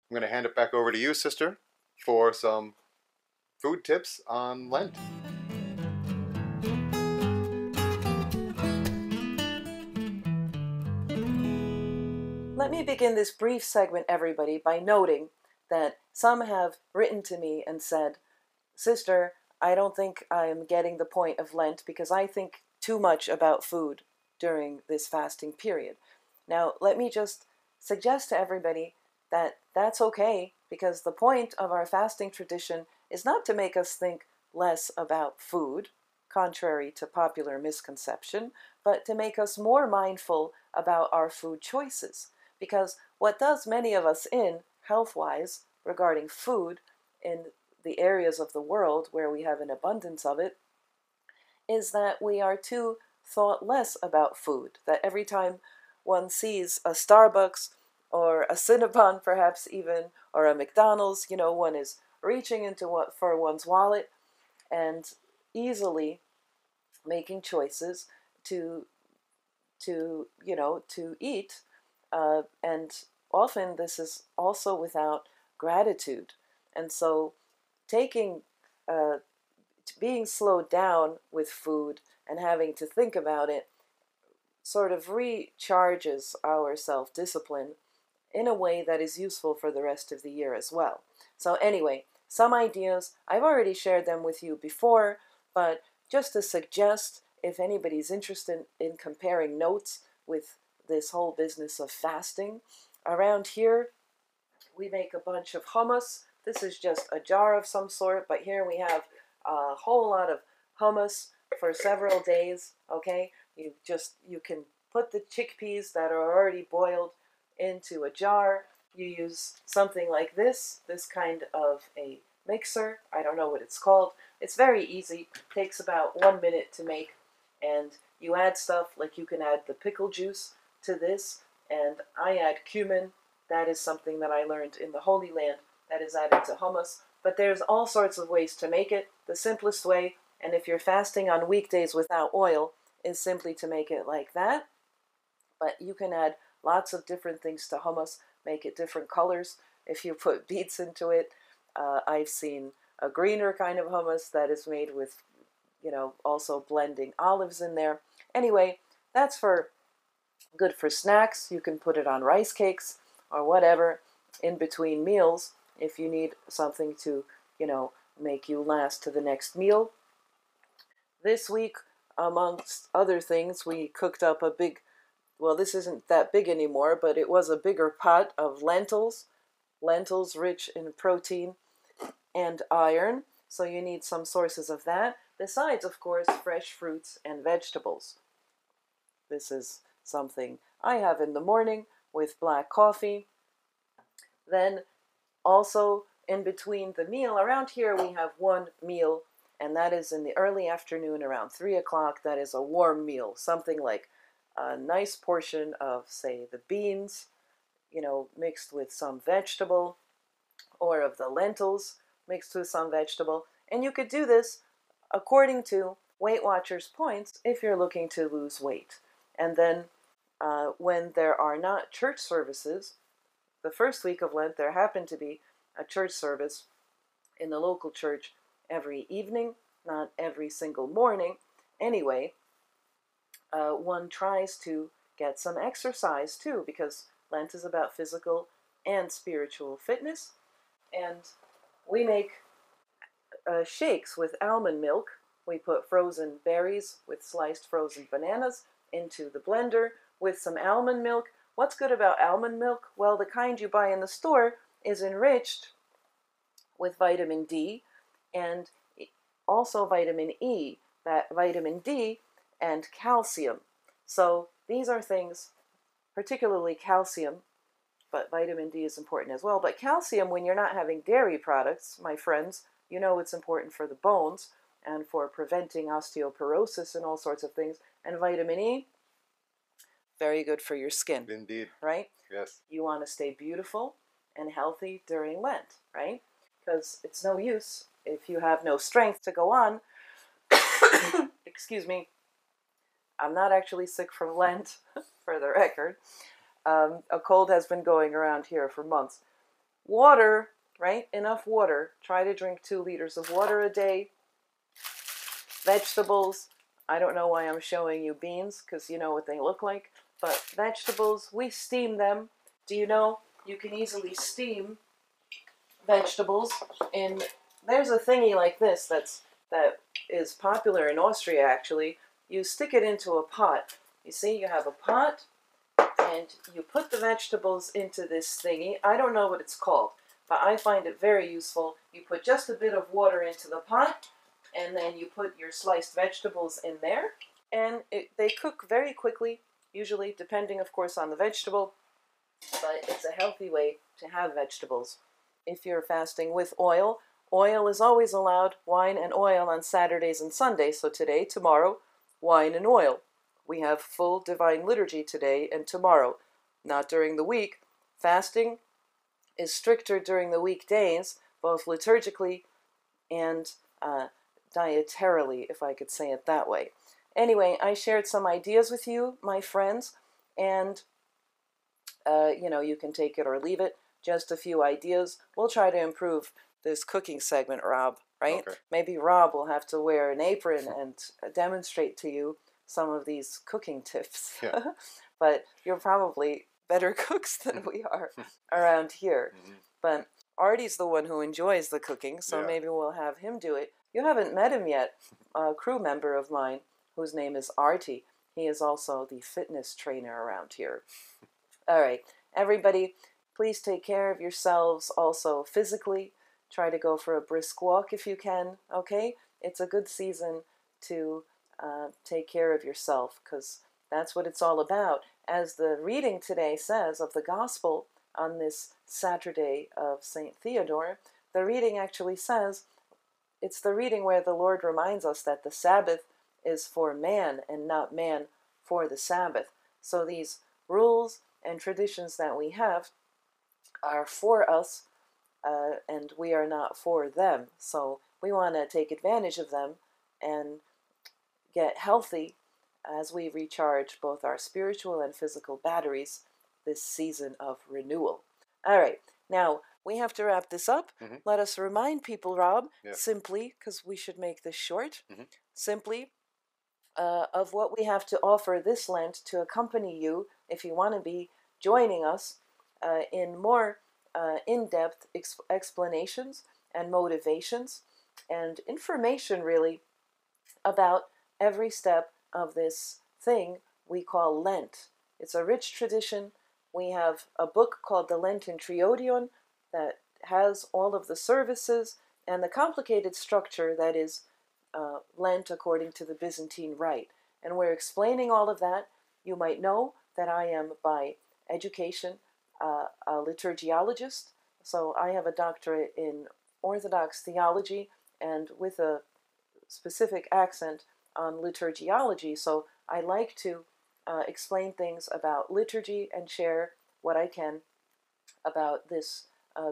I'm going to hand it back over to you, sister, for some food tips on Lent. Let me begin this brief segment, everybody, by noting that some have written to me and said, Sister, I don't think I am getting the point of Lent because I think too much about food during this fasting period. Now, let me just suggest to everybody that that's okay, because the point of our fasting tradition is not to make us think less about food, contrary to popular misconception, but to make us more mindful about our food choices. Because what does many of us in, health-wise, regarding food, in the areas of the world where we have an abundance of it, is that we are too thoughtless about food. That every time one sees a Starbucks or a Cinnabon, perhaps even, or a McDonald's, one is reaching into what for one's wallet and easily making choices to to eat, and often this is also without gratitude. And so taking being slowed down with food and having to think about it sort of recharges our self-discipline in a way that is useful for the rest of the year as well. So anyway, some ideas, I've already shared them with you before, but just to suggest, if anybody's interested in comparing notes with this whole business of fasting, around here we make a bunch of hummus. This is just a jar of some sort, but here we have a whole lot of hummus for several days, okay? You can put the chickpeas that are already boiled into a jar. You use something like this kind of a mixer. I don't know what it's called. It's very easy. Takes about 1 minute to make, and you add stuff like you can add the pickle juice to this, and I add cumin. That is something that I learned in the Holy Land that is added to hummus. But there's all sorts of ways to make it. The simplest way, and if you're fasting on weekdays without oil, is simply to make it like that. But you can add lots of different things to hummus, make it different colors. If you put beets into it, I've seen a greener kind of hummus that is made with, also blending olives in there. Anyway, that's good for snacks. You can put it on rice cakes or whatever in between meals if you need something to, make you last to the next meal. This week, amongst other things, we cooked up a big, well, this isn't that big anymore, but it was a bigger pot of lentils. Lentils rich in protein and iron, so you need some sources of that, besides, of course, fresh fruits and vegetables. This is something I have in the morning with black coffee. Then also in between the meal, around here we have one meal, and that is in the early afternoon around 3 o'clock. That is a warm meal, something like a nice portion of, say, the beans, mixed with some vegetable, or of the lentils mixed with some vegetable. And you could do this according to Weight Watchers points if you're looking to lose weight. And then when there are not church services, the first week of Lent, there happened to be a church service in the local church every evening, not every single morning. Anyway, one tries to get some exercise too, because Lent is about physical and spiritual fitness. And we make shakes with almond milk. We put frozen berries with sliced frozen bananas into the blender with some almond milk. What's good about almond milk? Well, the kind you buy in the store is enriched with vitamin D and also vitamin E, that vitamin D and calcium. So these are things, particularly calcium, but vitamin D is important as well. But calcium, when you're not having dairy products, my friends, it's important for the bones and for preventing osteoporosis and all sorts of things. And vitamin E, very good for your skin. Indeed. Right? Yes. You want to stay beautiful and healthy during Lent, right? Because it's no use if you have no strength to go on. Excuse me. I'm not actually sick from Lent, for the record. A cold has been going around here for months. Water, right? Enough water. Try to drink 2 liters of water a day. Vegetables. I don't know why I'm showing you beans, because you know what they look like. But vegetables, we steam them. Do you know you can easily steam vegetables? And there's a thingy like this that is popular in Austria, actually. You stick it into a pot. You see, you have a pot, and you put the vegetables into this thingy. I don't know what it's called, but I find it very useful. You put just a bit of water into the pot, and then you put your sliced vegetables in there, and they cook very quickly, usually, depending, of course, on the vegetable, but it's a healthy way to have vegetables. If you're fasting with oil, oil is always allowed, wine and oil on Saturdays and Sundays. So today, tomorrow, wine and oil. We have full divine liturgy today and tomorrow, not during the week. Fasting is stricter during the weekdays, both liturgically and dietarily, if I could say it that way. Anyway, I shared some ideas with you, my friends, and you can take it or leave it. Just a few ideas. We'll try to improve this cooking segment, Rob, right? Okay. Maybe Rob will have to wear an apron and demonstrate to you some of these cooking tips. Yeah. But you're probably better cooks than we are around here. Mm-hmm. But Artie's the one who enjoys the cooking, so Yeah. maybe we'll have him do it. You haven't met him yet. A crew member of mine whose name is Artie. He is also the fitness trainer around here. All right, everybody, please take care of yourselves also physically. Try to go for a brisk walk if you can, okay? It's a good season to take care of yourself, because that's what it's all about. As the reading today says of the Gospel on this Saturday of St. Theodore, the reading actually says, it's the reading where the Lord reminds us that the Sabbath is for man and not man for the Sabbath. So these rules and traditions that we have are for us, and we are not for them. So we want to take advantage of them and get healthy as we recharge both our spiritual and physical batteries this season of renewal. All right, now we have to wrap this up. Mm-hmm. Let us remind people, Rob, Yeah. simply, because we should make this short, Mm-hmm. simply of what we have to offer this Lent to accompany you if you want to be joining us in more in-depth explanations and motivations and information, really, about every step of this thing we call Lent. It's a rich tradition. We have a book called the Lenten Triodion that has all of the services and the complicated structure that is Lent according to the Byzantine Rite. And we're explaining all of that. You might know that I am, by education, a liturgiologist. So I have a doctorate in Orthodox theology and with a specific accent on liturgiology. So I like to explain things about liturgy and share what I can about this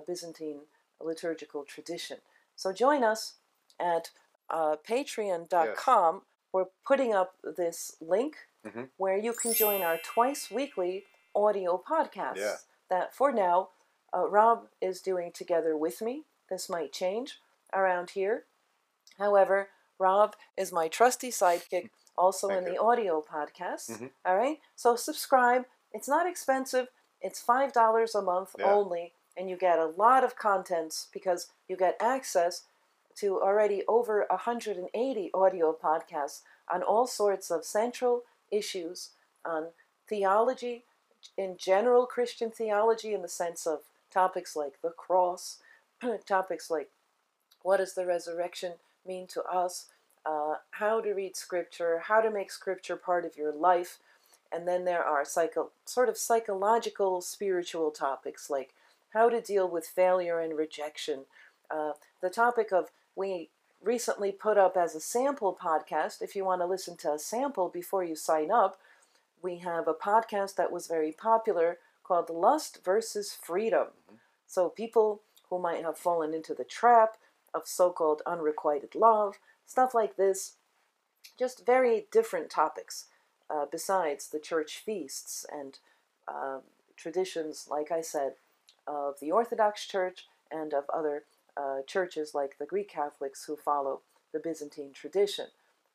Byzantine liturgical tradition. So join us at patreon.com. We're putting up this link where you can join our twice weekly audio podcasts that for now Rob is doing together with me. This might change around here. However, Rob is my trusty sidekick also in the audio podcasts. All right, so subscribe. It's not expensive. It's $5 a month only, and you get a lot of contents because you get access to already over 180 audio podcasts on all sorts of central issues, on theology, in general Christian theology in the sense of topics like the cross, topics like what does the resurrection mean to us, how to read Scripture, how to make Scripture part of your life. And then there are sort of psychological, spiritual topics like how to deal with failure and rejection. The topic of, we recently put up as a sample podcast, if you want to listen to a sample before you sign up, we have a podcast that was very popular called Lust versus Freedom. So people who might have fallen into the trap of so-called unrequited love, stuff like this, just very different topics besides the church feasts and traditions, like I said, of the Orthodox Church and of other churches like the Greek Catholics who follow the Byzantine tradition.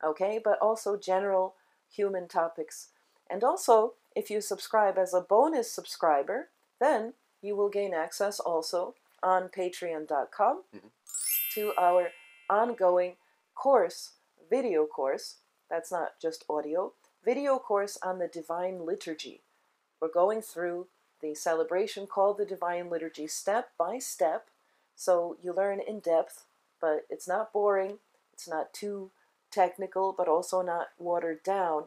Okay, but also general human topics. And also, if you subscribe as a bonus subscriber, then you will gain access also on patreon.com to our ongoing course, video course. That's not just audio, video course on the Divine Liturgy. We're going through the celebration called the Divine Liturgy step by step, so you learn in depth, but it's not boring, it's not too technical, but also not watered down.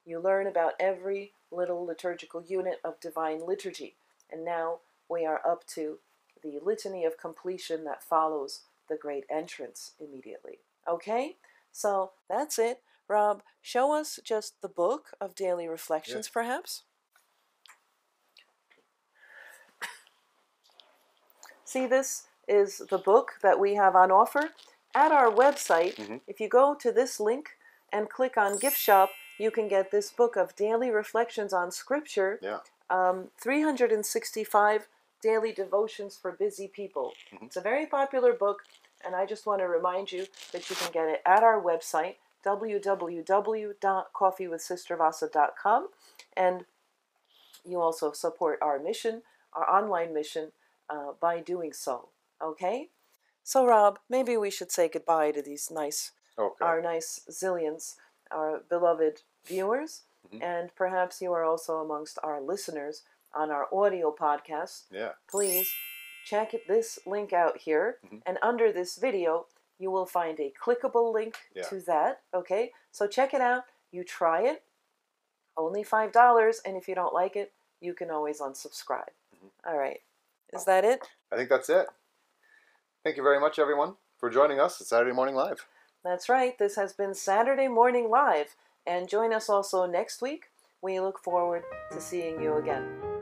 You learn about every little liturgical unit of Divine Liturgy, and now we are up to the Litany of Completion that follows the Great Entrance immediately. Okay, so that's it. Rob, show us just the book of daily reflections, perhaps. See, this is the book that we have on offer at our website. If you go to this link and click on Gift Shop, you can get this book of daily reflections on Scripture, 365 daily devotions for busy people. It's a very popular book, and I just want to remind you that you can get it at our website, www.coffeewithsistervassa.com, and you also support our mission, our online mission, by doing so. Okay? So, Rob, maybe we should say goodbye to these our nice zillions, our beloved viewers, and perhaps you are also amongst our listeners on our audio podcast. Please check this link out here, and under this video, you will find a clickable link to that. Okay? So check it out. You try it. Only $5, and if you don't like it, you can always unsubscribe. All right. Is that it? I think that's it. Thank you very much, everyone, for joining us at Saturday Morning Live. That's right. This has been Saturday Morning Live. And join us also next week. We look forward to seeing you again.